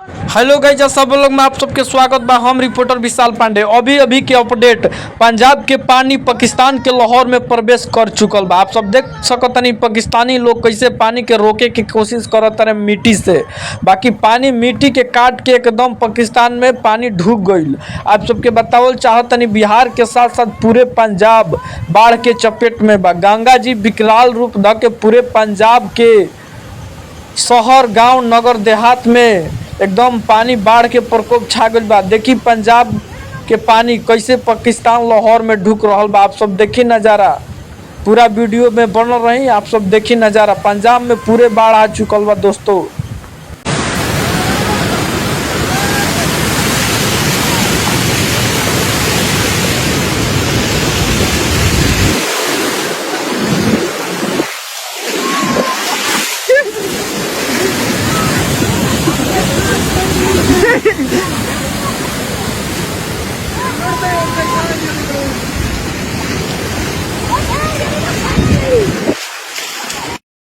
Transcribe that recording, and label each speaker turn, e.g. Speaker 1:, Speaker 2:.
Speaker 1: Hello guys, सब लोग में आप सबके स्वागत बा। हम रिपोर्टर विशाल पांडे। अभी के अपडेट, पंजाब के पानी पाकिस्तान के लाहौर में प्रवेश कर चुकल बा। आप सब देख सकतनी पाकिस्तानी लोग कैसे पानी के रोके की कोशिश करत रहे मिट्टी से। बाकी पानी मिट्टी के काट के एकदम पाकिस्तान में पानी ढुक गईल। आप सबके बतावल चाहतनी बिहार के साथ साथ पूरे पंजाब बाढ़ के चपेट में बा। गंगा जी विकराल रूप ध के पूरे पंजाब के शहर गांव नगर देहात में एकदम पानी बाढ़ के प्रकोप छा गईल बा। देखी पंजाब के पानी कैसे पाकिस्तान लाहौर में ढुक रहल बा। आप सब देखी नज़ारा, पूरा वीडियो में बनल रही। आप सब देखी नज़ारा, पंजाब में पूरे बाढ़ आ चुकल बा दोस्तों।